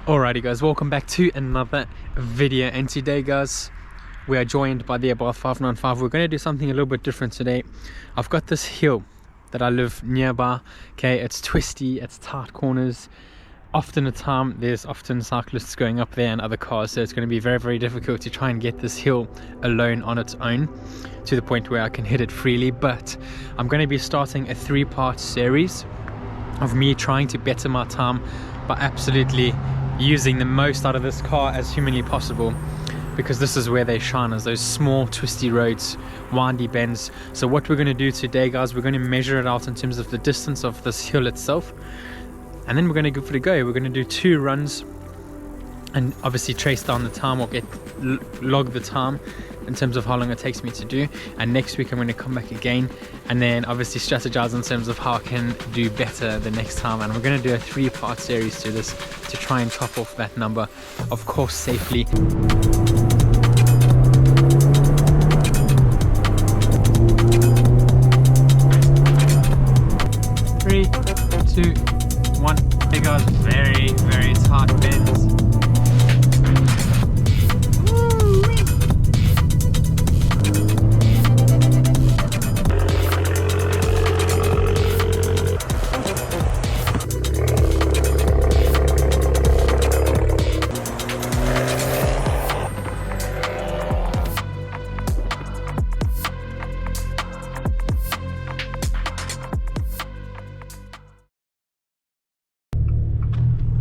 Alrighty guys, welcome back to another video, and today guys we are joined by the Abarth 595. We're going to do something a little bit different today. I've got this hill that I live nearby. Okay, it's twisty, it's tight corners. Often there's often cyclists going up there and other cars, so it's going to be very difficult to try and get this hill alone on its own to the point where I can hit it freely. But I'm going to be starting a 3-part series of me trying to better my time by absolutely using the most out of this car as humanly possible, because this is where they shine, is those small twisty roads, windy bends. So what we're going to do today guys, we're going to measure it out in terms of the distance of this hill itself, and then we're going to give it a go. We're going to do 2 runs and obviously trace down the time, or log the time in terms of how long it takes me to do. And next week I'm going to come back again and then obviously strategize in terms of how I can do better the next time. And we're going to do a 3-part series to this to try and top off that number, of course safely. 3, 2, 1. Hey guys, very tight bends.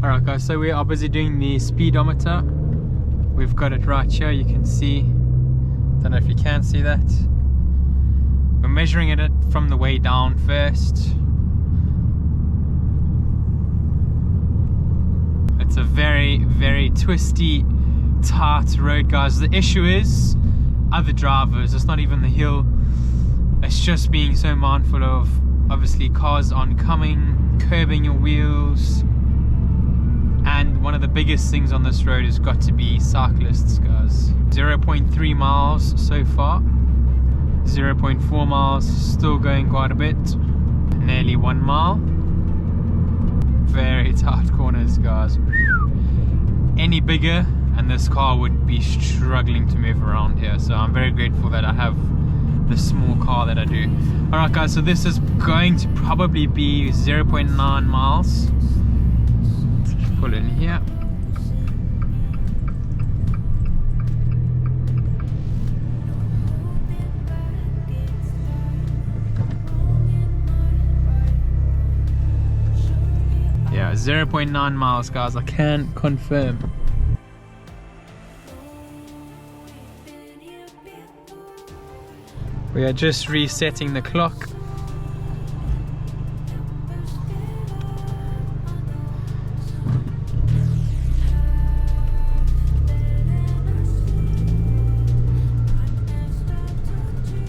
Alright guys, so we are busy doing the speedometer. We've got it right here, you can see. Don't know if you can see that. We're measuring it from the way down first. It's a very twisty, tight road guys. The issue is other drivers, it's not even the hill. It's just being so mindful of obviously cars oncoming, curbing your wheels. And one of the biggest things on this road has got to be cyclists guys. 0.3 miles so far, 0.4 miles, still going quite a bit, nearly 1 mile. Very tight corners guys. Any bigger and this car would be struggling to move around here, so I'm very grateful that I have the small car that I do. Alright guys, so this is going to probably be 0.9 miles. Pull in here. Yeah, 0.9 miles guys, I can confirm. We are just resetting the clock.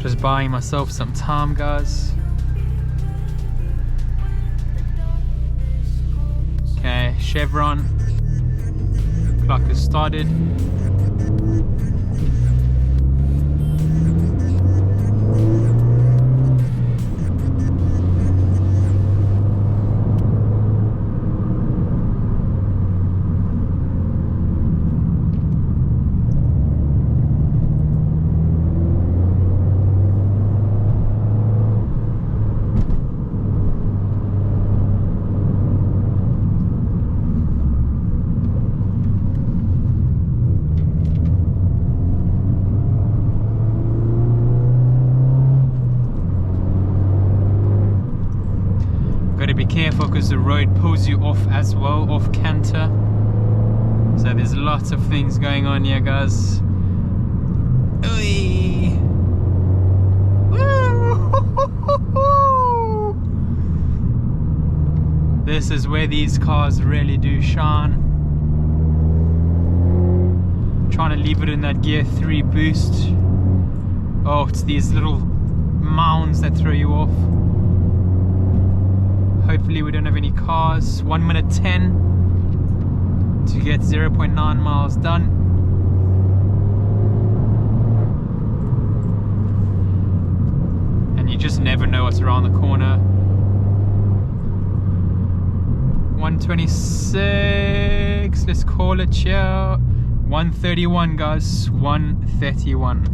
Just buying myself some time guys. Okay, chevron. Clock has started. Be careful because the road pulls you off as well, off canter. So there's lots of things going on here guys. Oy. This is where these cars really do shine. Trying to leave it in that gear 3 boost. Oh, it's these little mounds that throw you off. Hopefully we don't have any cars. 1 minute 10 to get 0.9 miles done. And you just never know what's around the corner. 126. pace, let's call it here 131 guys, 131.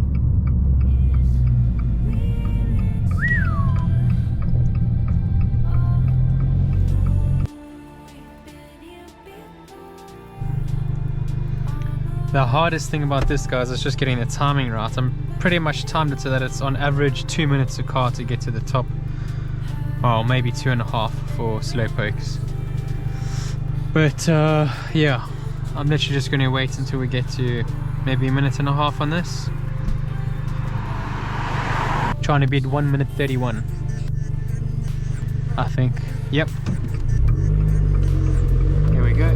The hardest thing about this, guys, is just getting the timing right. I'm pretty much timed it so that it's on average 2 minutes a car to get to the top. Oh, maybe 2.5 for slow pokes. But yeah, I'm literally just going to wait until we get to maybe 1.5 minutes on this. Trying to beat 1 minute 31, I think. Yep. Here we go.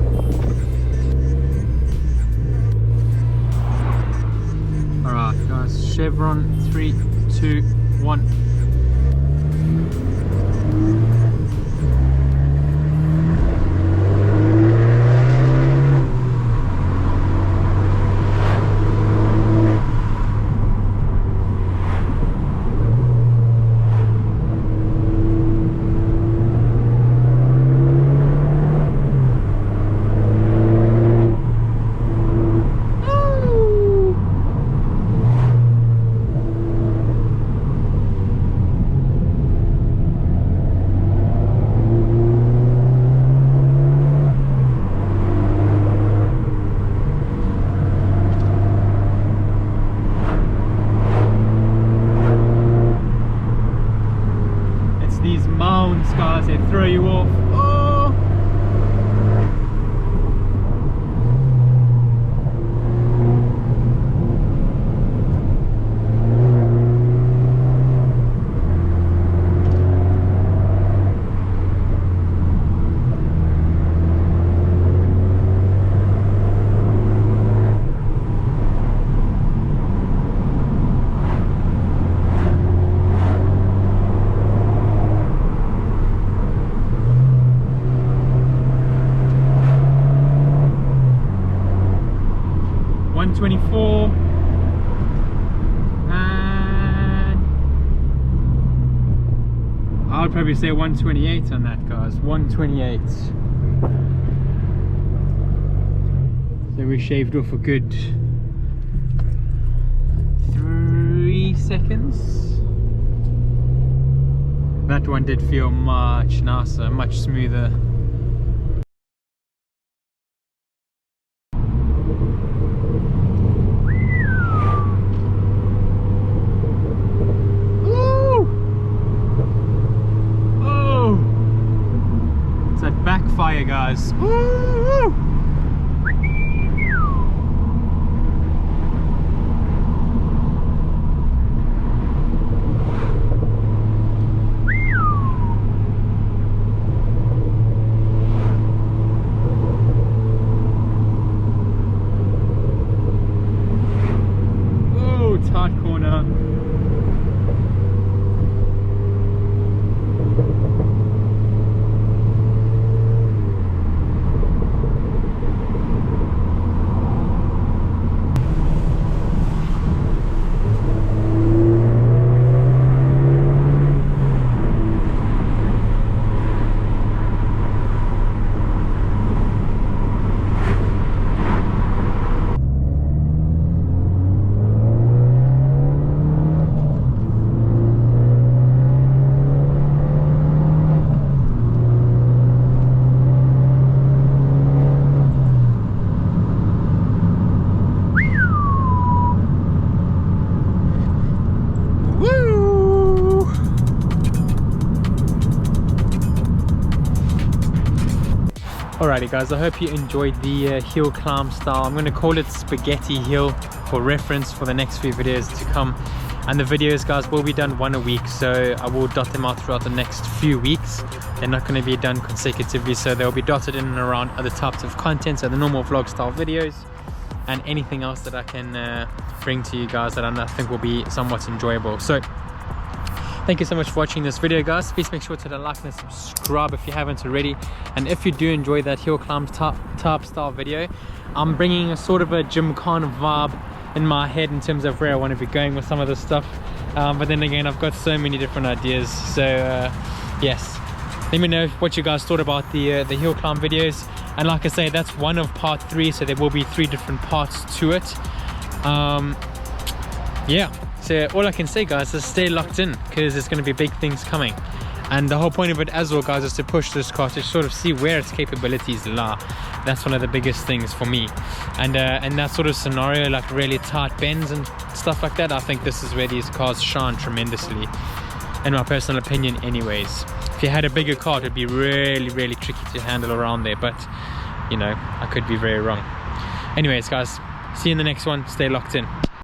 Alright guys, chevron, 3, 2, 1. These mounds, guys, they throw you off. Oh! And I would probably say 128 on that, guys. 128. So we shaved off a good 3 seconds. That one did feel much nicer, much smoother. Backfire, guys. Woo! Oh, tight corner. Alrighty guys, I hope you enjoyed the hill climb style. I'm going to call it Spaghetti Hill for reference for the next few videos to come. And the videos, guys, will be done one a week, so I will dot them out throughout the next few weeks. They're not going to be done consecutively, so they'll be dotted in and around other types of content, so the normal vlog style videos and anything else that I can bring to you guys that I think will be somewhat enjoyable. So thank you so much for watching this video, guys. Please make sure to like and subscribe if you haven't already. And if you do enjoy that hill climb type style video, I'm bringing a sort of a gymkhana vibe in my head in terms of where I want to be going with some of this stuff. But then again, I've got so many different ideas. So yes, let me know what you guys thought about the hill climb videos. And like I say, that's one of part 3, so there will be 3 different parts to it. Yeah, so all I can say, guys, is stay locked in, because there's going to be big things coming. And the whole point of it as well, guys, is to push this car to sort of see where its capabilities lie. That's one of the biggest things for me. And that sort of scenario, like really tight bends and stuff like that, I think this is where these cars shine tremendously, in my personal opinion anyways. If you had a bigger car, it would be really, really tricky to handle around there, but you know, I could be very wrong. Anyways, guys, see you in the next one. Stay locked in.